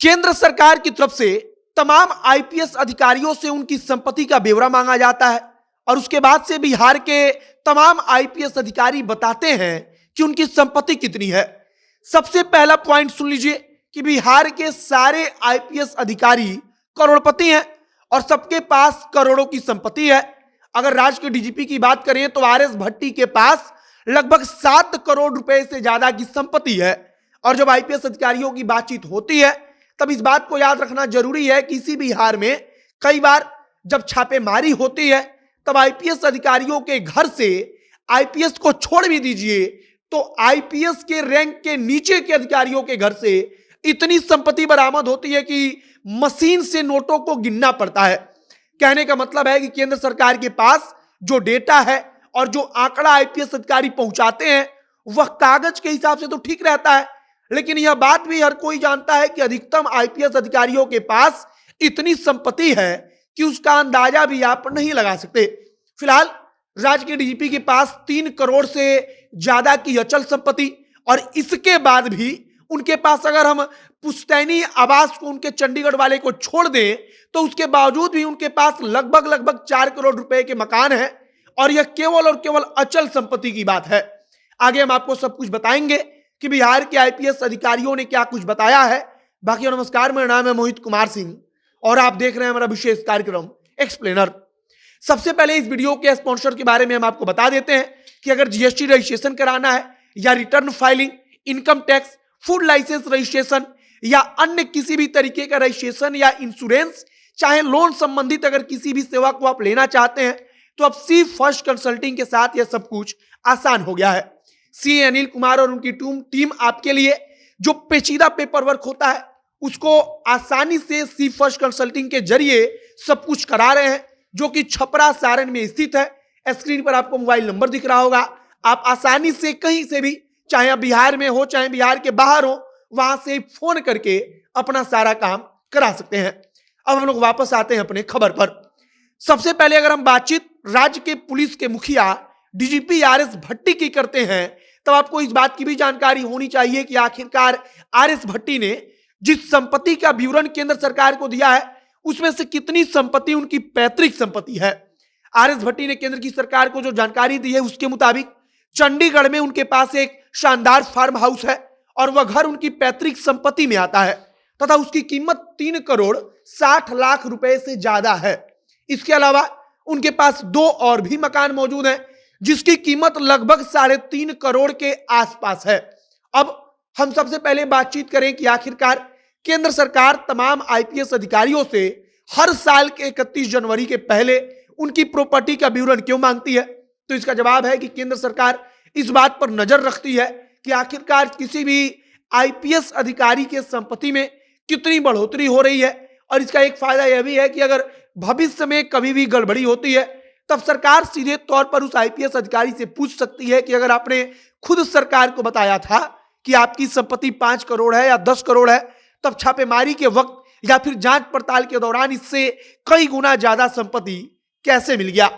केंद्र सरकार की तरफ से तमाम आईपीएस अधिकारियों से उनकी संपत्ति का ब्यौरा मांगा जाता है और उसके बाद से बिहार के तमाम आईपीएस अधिकारी बताते हैं कि उनकी संपत्ति कितनी है। सबसे पहला पॉइंट सुन लीजिए कि बिहार के सारे आईपीएस अधिकारी करोड़पति हैं और सबके पास करोड़ों की संपत्ति है। अगर राज्य के डीजीपी की बात करें तो आरएस भट्टी के पास लगभग 7 करोड़ रुपए से ज्यादा की संपत्ति है। और जब आईपीएस अधिकारियों की बातचीत होती है तब इस बात को याद रखना जरूरी है कि इसी बिहार में कई बार जब छापेमारी होती है तब आईपीएस अधिकारियों के घर से, आईपीएस को छोड़ भी दीजिए तो आईपीएस के रैंक के नीचे के अधिकारियों के घर से इतनी संपत्ति बरामद होती है कि मशीन से नोटों को गिनना पड़ता है। कहने का मतलब है कि केंद्र सरकार के पास जो डेटा है और जो आंकड़ा आईपीएस अधिकारी पहुंचाते हैं वह कागज के हिसाब से तो ठीक रहता है, लेकिन यह बात भी हर कोई जानता है कि अधिकतम आईपीएस अधिकारियों के पास इतनी संपत्ति है कि उसका अंदाजा भी आप नहीं लगा सकते। फिलहाल राज्य के डीजीपी के पास 3 करोड़ से ज्यादा की अचल संपत्ति और इसके बाद भी उनके पास, अगर हम पुश्तैनी आवास को उनके चंडीगढ़ वाले को छोड़ दें तो उसके बावजूद भी उनके पास लगभग 4 करोड़ रुपए के मकान है और यह केवल और केवल अचल संपत्ति की बात है। आगे हम आपको सब कुछ बताएंगे कि बिहार के आईपीएस अधिकारियों ने क्या कुछ बताया है। बाकी नमस्कार, मेरा नाम है मोहित कुमार सिंह और आप देख रहे हैं हमारा विशेष कार्यक्रम एक्सप्लेनर। सबसे पहले इस वीडियो के स्पॉन्सर के बारे में हम आपको बता देते हैं कि अगर जीएसटी रजिस्ट्रेशन कराना है या return filing, income tax, food licence registration या अन्य किसी भी तरीके का रजिस्ट्रेशन या इंश्योरेंस, चाहे लोन संबंधित अगर किसी भी सेवा को आप लेना चाहते हैं तो अब सी फर्स्ट कंसल्टिंग के साथ यह सब कुछ आसान हो गया है। सी अनिल कुमार और उनकी टीम आपके लिए जो पेचीदा पेपर वर्क होता है उसको आसानी से सी फर्स्ट कंसल्टिंग के जरिए सब कुछ करा रहे हैं, जो कि छपरा सारण में स्थित है। स्क्रीन पर आपको मोबाइल नंबर दिख रहा होगा, आप आसानी से कहीं से भी, चाहे आप बिहार में हो चाहे बिहार के बाहर हो, वहां से फोन करके अपना सारा काम करा सकते हैं। अब हम लोग वापस आते हैं अपने खबर पर। सबसे पहले अगर हम बातचीत राज्य के पुलिस के मुखिया डीजीपी आरएस भट्टी की करते हैं तब आपको इस बात की भी जानकारी होनी चाहिए कि आखिरकार आरएस भट्टी ने जिस संपत्ति का विवरण केंद्र सरकार को दिया है उसमें से कितनी संपत्ति उनकी पैतृक संपत्ति है। आरएस भट्टी ने केंद्र की सरकार को जो जानकारी दी है उसके मुताबिक चंडीगढ़ में उनके पास एक शानदार फार्म हाउस है और वह घर उनकी पैतृक संपत्ति में आता है तथा उसकी कीमत 3 करोड़ 60 लाख रुपए से ज्यादा है। इसके अलावा उनके पास 2 और भी मकान मौजूद हैं जिसकी कीमत लगभग 3.5 करोड़ के आसपास है। अब हम सबसे पहले बातचीत करें कि आखिरकार केंद्र सरकार तमाम आईपीएस अधिकारियों से हर साल के 31 जनवरी के पहले उनकी प्रॉपर्टी का विवरण क्यों मांगती है। तो इसका जवाब है कि केंद्र सरकार इस बात पर नजर रखती है कि आखिरकार किसी भी आईपीएस अधिकारी के संपत्ति में कितनी बढ़ोतरी हो रही है। और इसका एक फायदा यह भी है कि अगर भविष्य में कभी भी गड़बड़ी होती है तब सरकार सीधे तौर पर उस आईपीएस अधिकारी से पूछ सकती है कि अगर आपने खुद सरकार को बताया था कि आपकी संपत्ति 5 करोड़ है या 10 करोड़ है, तब छापेमारी के वक्त या फिर जांच पड़ताल के दौरान इससे कई गुना ज्यादा संपत्ति कैसे मिल गया।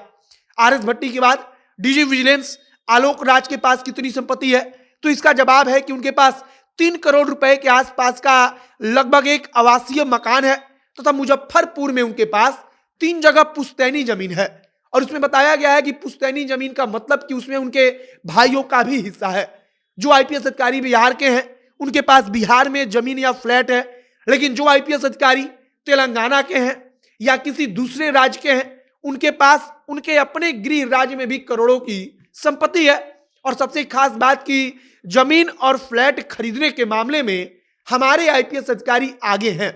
आरएस भट्टी के बाद डीजी विजिलेंस आलोक राज के पास कितनी संपत्ति है, तो इसका जवाब है कि उनके पास 3 करोड़ रुपए के आसपास का लगभग एक आवासीय मकान है तथा मुजफ्फरपुर में उनके पास 3 जगह पुश्तैनी जमीन है। और उसमें बताया गया है कि पुश्तैनी जमीन का मतलब कि उसमें उनके भाइयों का भी हिस्सा है। जो आईपीएस अधिकारी बिहार के हैं उनके पास बिहार में जमीन या फ्लैट है, लेकिन जो आईपीएस अधिकारी तेलंगाना के हैं या किसी दूसरे राज्य के हैं उनके पास उनके अपने गृह राज्य में भी करोड़ों की संपत्ति है। और सबसे खास बात की जमीन और फ्लैट खरीदने के मामले में हमारे आईपीएस अधिकारी आगे हैं।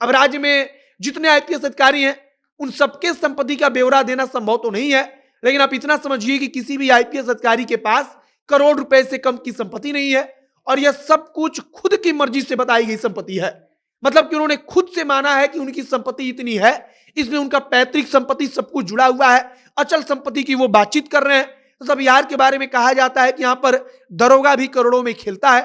अब राज्य में जितने आईपीएस अधिकारी हैं उन सबके संपत्ति का ब्यौरा देना संभव तो नहीं है, लेकिन आप इतना समझिए कि किसी भी आईपीएस अधिकारी के पास करोड़ रुपए से कम की संपत्ति नहीं है और यह सब कुछ खुद की मर्जी से बताई गई संपत्ति है। मतलब कि उन्होंने खुद से माना है कि उनकी संपत्ति इतनी है, इसमें उनका पैतृक संपत्ति सब कुछ जुड़ा हुआ है। अचल संपत्ति की वो बातचीत कर रहे हैं। तो तब बिहार के बारे में कहा जाता है कि यहाँ पर दरोगा भी करोड़ों में खेलता है।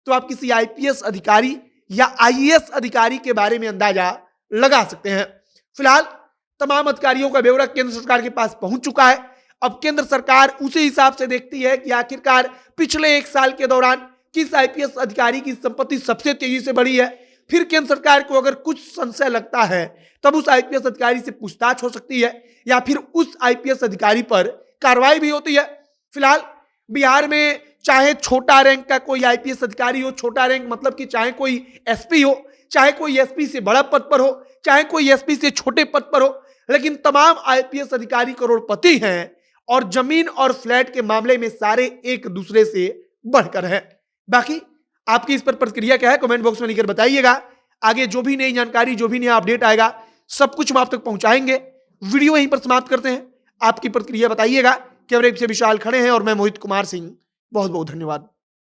तो आप किसी आईपीएस अधिकारी या आईएएस अधिकारी के बारे में अंदाजा लगा सकते हैं। फिलहाल तमाम अधिकारियों का ब्यौरा केंद्र सरकार के पास पहुंच चुका है। अब केंद्र सरकार उसी हिसाब से देखती है कि आखिरकार पिछले 1 साल के दौरान किस आईपीएस अधिकारी की संपत्ति सबसे तेजी से बढ़ी है। फिर केंद्र सरकार को अगर कुछ संशय लगता है तब उस आईपीएस अधिकारी से पूछताछ हो सकती है या फिर उस आईपीएस अधिकारी पर कार्रवाई भी होती है। फिलहाल बिहार में चाहे छोटा रैंक का कोई आईपीएस अधिकारी हो, छोटा रैंक मतलब कि चाहे कोई एसपी हो, चाहे कोई एसपी से बड़ा पद पर हो, चाहे कोई एसपी से छोटे पद पर हो, लेकिन तमाम आईपीएस अधिकारी करोड़पति हैं और जमीन और फ्लैट के मामले में सारे एक दूसरे से बढ़कर हैं। बाकी आपकी इस पर प्रतिक्रिया क्या है, कमेंट बॉक्स में लिखकर बताइएगा। आगे जो भी नई जानकारी, जो भी नया अपडेट आएगा, सब कुछ हम आप तक पहुंचाएंगे। वीडियो यहीं पर समाप्त करते हैं। आपकी प्रतिक्रिया बताइएगा। कैमरे से विशाल खड़े हैं और मैं मोहित कुमार सिंह। बहुत बहुत धन्यवाद।